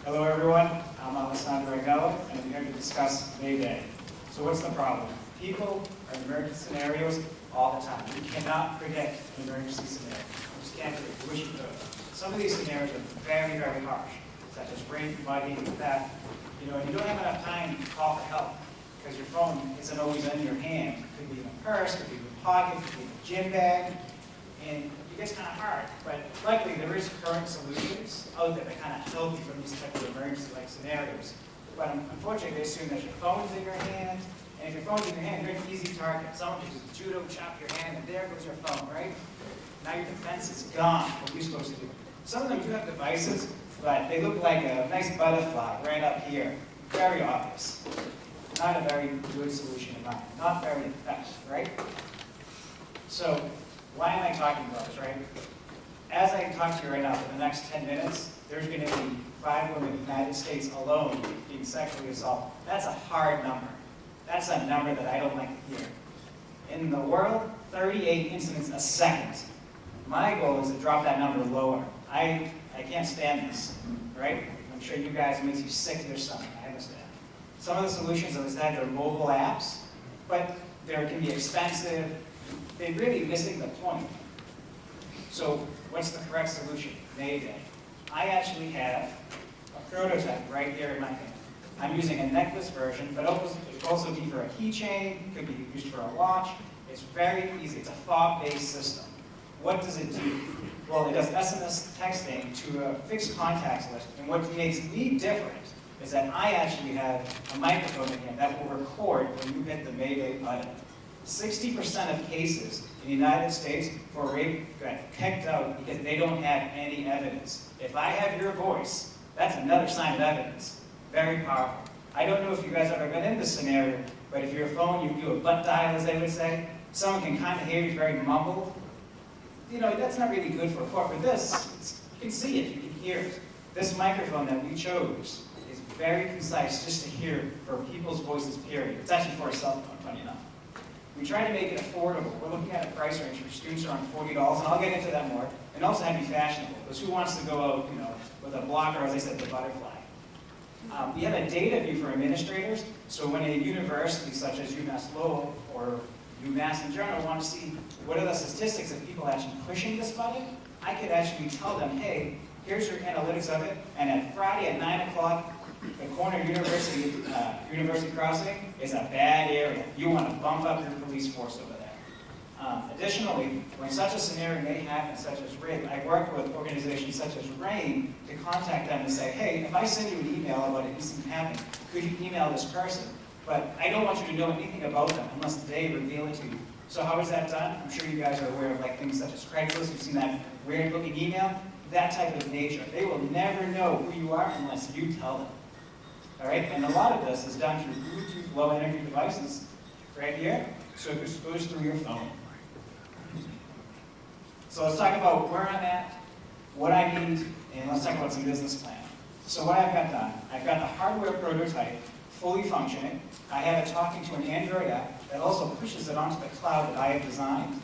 Hello everyone, I'm Alessandro Aguello, and I'm here to discuss Mayday. So what's the problem? People are in emergency scenarios all the time. You cannot predict an emergency scenario. You just can't do it. You wish you could. Some of these scenarios are very, very harsh, such as rain, flooding, theft. And you don't have enough time to call for help because your phone isn't always in your hand. It could be in a purse, it could be in a pocket, it could be in a gym bag, and it gets kind of hard. But luckily, there is current solutions out there that kind of help you from these type of emergency-like scenarios. But unfortunately, they assume that your phone's in your hand, and if your phone's in your hand, you're an easy target. Someone can just judo chop your hand, and there goes your phone, right? Now your defense is gone. What are you supposed to do? Some of them do have devices, but they look like a nice butterfly right up here. Very obvious. Not a very good solution in mind. Not very effective, right? So, why am I talking about this, right? As I talk to you right now, for the next 10 minutes, there's going to be 5 women in the United States alone being sexually assaulted. That's a hard number. That's a number that I don't like to hear. In the world, 38 incidents a second. My goal is to drop that number lower. I can't stand this, right? I'm sure you guys, it makes you sick to your stomach. I understand. Some of the solutions, as I said, they're mobile apps, but they can be expensive. They're really missing the point. So what's the correct solution? Mayday. I actually have a prototype right here in my hand. I'm using a necklace version, but it could also be for a keychain, could be used for a watch. It's very easy. It's a fob-based system. What does it do? Well, it does SMS texting to a fixed contacts list. And what makes me different is that I actually have a microphone in here that will record when you hit the Mayday button. 60% of cases in the United States for rape get kicked out because they don't have any evidence. If I have your voice, that's another sign of evidence. Very powerful. I don't know if you guys have ever been in this scenario, but if your phone, you do a butt dial, as they would say, someone can kind of hear you very mumbled. That's not really good for a court. But this, you can see it, you can hear it. This microphone that we chose is very concise just to hear for people's voices, period. It's actually for a cell phone, funny enough. We try to make it affordable. We're looking at a price range for students around $40, and I'll get into that more. And also have to be fashionable, because who wants to go out, with a blocker, as I said, the butterfly. We have a data view for administrators, so when a university such as UMass Lowell or UMass in general want to see what are the statistics of people actually pushing this button, I could actually tell them, hey, here's your analytics of it, and at Friday at 9 o'clock, the corner University Crossing is a bad area. You want to bump up your police force over there. Additionally, when such a scenario may happen, such as rape, I work with organizations such as RAIN to contact them and say, hey, if I send you an email about an incident happening, could you email this person? But I don't want you to know anything about them unless they reveal it to you. So how is that done? I'm sure you guys are aware of things such as Craigslist. You've seen that weird-looking email. That type of nature. They will never know who you are unless you tell them. All right? And a lot of this is done through Bluetooth low-energy devices right here. So it goes through your phone. So let's talk about where I'm at, what I need, and let's talk about some business plan. So what I've got done, I've got the hardware prototype fully functioning. I have it talking to an Android app that also pushes it onto the cloud that I have designed.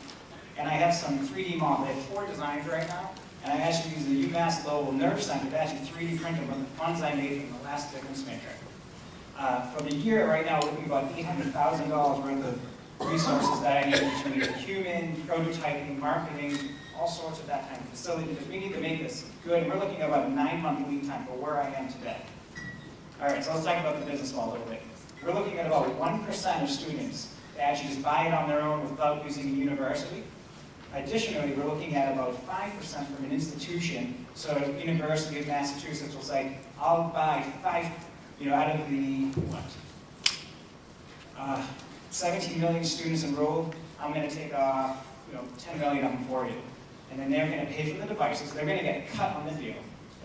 And I have some 3D models. I have 4 designs right now. And I actually use the UMass Lowell Nerve Center to actually 3D print them with the funds I made from the last DifferenceMaker. For the year right now, we're looking at about $800,000 worth of resources that I need between human, prototyping, marketing, all sorts of that kind of facility, because we need to make this good. We're looking at about a 9-month lead time for where I am today. All right, so let's talk about the business model a little bit. We're looking at about 1% of students that actually just buy it on their own without using a university. Additionally, we're looking at about 5% from an institution. So University of Massachusetts will say, I'll buy 5, out of the, 17 million students enrolled, I'm going to take off, 10 million of them for you. And then they're going to pay for the devices. They're going to get cut on the deal.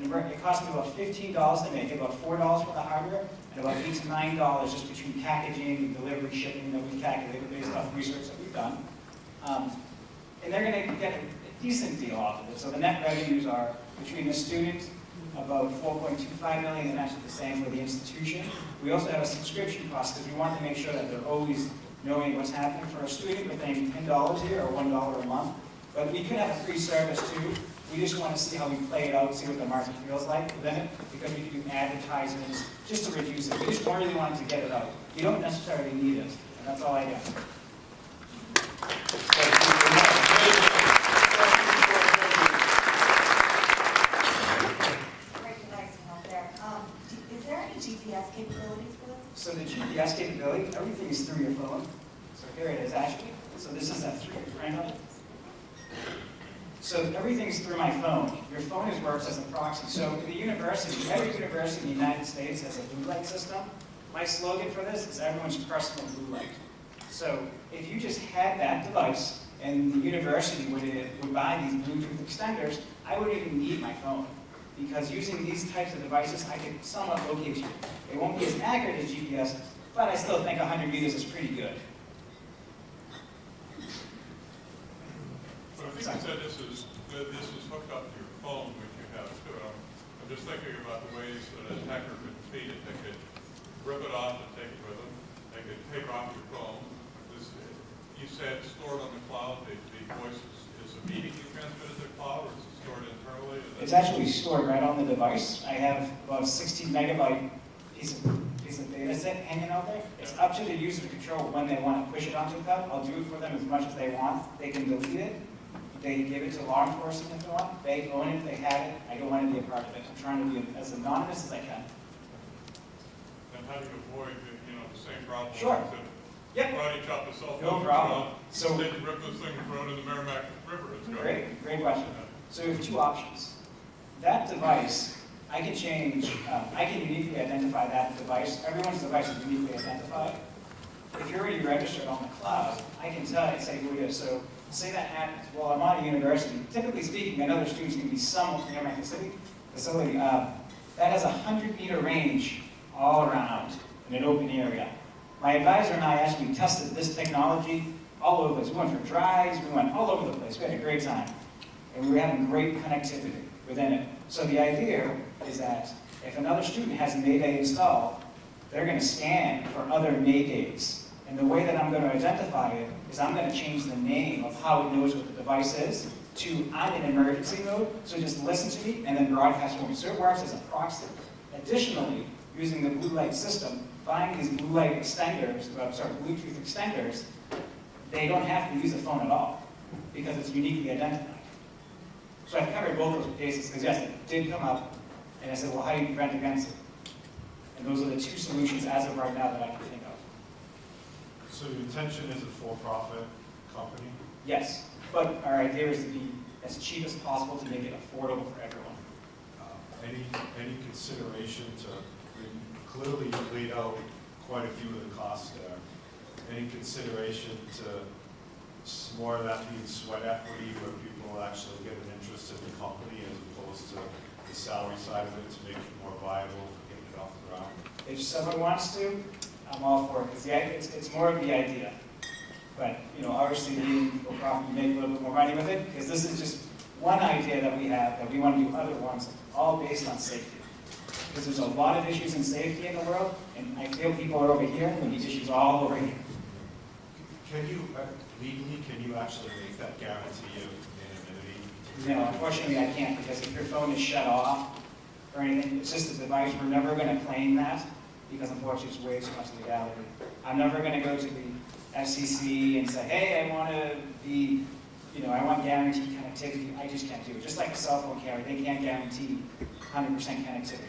And it costs me about $15 to make it, about $4 for the hardware, and about $8 to $9 just between packaging and delivery, shipping that we calculated based off research that we've done. And they're going to get a decent deal off of it. So the net revenues are, between the student, about $4.25 million, and actually the same for the institution. We also have a subscription cost because we want to make sure that they're always knowing what's happening. For a student, we're paying $10 a year or $1 a month. But we could have a free service too. We just want to see how we play it out, see what the market feels like within it, because we can do advertisements just to reduce it. We just really wanted to get it out. You don't necessarily need it, and that's all I got. Is there any GPS capabilities for this? So the GPS capability, everything is through your phone. So here it is actually. So this is a 3D printer. So everything's through my phone. Your phone works as a proxy. So in the university, every university in the United States has a blue light system. My slogan for this is everyone's personal blue light. So if you just had that device and the university would buy these Bluetooth extenders, I wouldn't even need my phone. Because using these types of devices, I could somewhat locate you. It won't be as accurate as GPS, but I still think 100 meters is pretty good. But I think you said this is hooked up to your phone, which you have too. I'm just thinking about the ways that an attacker could feed it. They could rip it off and take it with them. They could take off your phone. You said stored on the cloud. The voice is a meeting you transmitted to the cloud, or is it stored internally? It's actually stored right on the device. I have about a 16 megabyte piece of data set hanging out there. It's up to the user to control when they want to push it onto the cloud. I'll do it for them as much as they want. They can delete it. They give it to law enforcement if they want. They own it, they have it. I don't want to be a part of it. I'm trying to be as anonymous as I can. And how do you avoid the same problem? Sure. Yep. Karate chop the cell phone. No problem. So instead you rip this thing and throw it in the Merrimack River. It's Great question. So we have two options. That device, I can change, I can uniquely identify that device. Everyone's device is uniquely identified. If you're already registered on the cloud, I can tell you, say who it is. So say that happens. Well, I'm on a university. Typically speaking, I know their students can be somewhat near my facility. That has a 100-meter range all around in an open area. My advisor and I actually tested this technology all over the place. We went for drives, we went all over the place. We had a great time. And we were having great connectivity within it. So the idea is that if another student has Mayday installed, they're going to scan for other Maydays. And the way that I'm going to identify it is I'm going to change the name of how it knows what the device is to I'm in emergency mode, so just listen to me and then broadcast for me. So it works as a proxy. Additionally, using the blue light system, buying these blue light extenders, Bluetooth extenders, they don't have to use a phone at all because it's uniquely identified. So I've covered both those cases because yes, it did come up, and I said, well, how do you prevent against it? And those are the two solutions as of right now that I can think of. So your intention is a for-profit company? Yes, but our idea is to be as cheap as possible to make it affordable for everyone. Any consideration to, clearly you laid out quite a few of the costs there. Any consideration to more of that being sweat equity where people actually get an interest in the company as opposed to the salary side of it to make it more viable for getting it off the ground? If someone wants to, I'm all for it. Because it's more of the idea. But obviously being for profit, you make a little bit more money with it because this is just one idea that we have that we want to do other ones, all based on safety. Because there's a lot of issues in safety in the world, and I feel people are over here, and these issues are all over here. Can you, legally, can you actually make that guarantee of anonymity? No, unfortunately I can't, because if your phone is shut off or anything, it's just a device. We're never going to claim that, because unfortunately it's way too much legality. I'm never going to go to the FCC and say, hey, I want to be, I want guaranteed connectivity. I just can't do it. Just like a cell phone carrier, they can't guarantee 100% connectivity.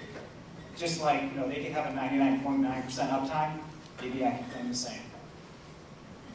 Just like, they can have a 99.9% uptime, maybe I can claim the same.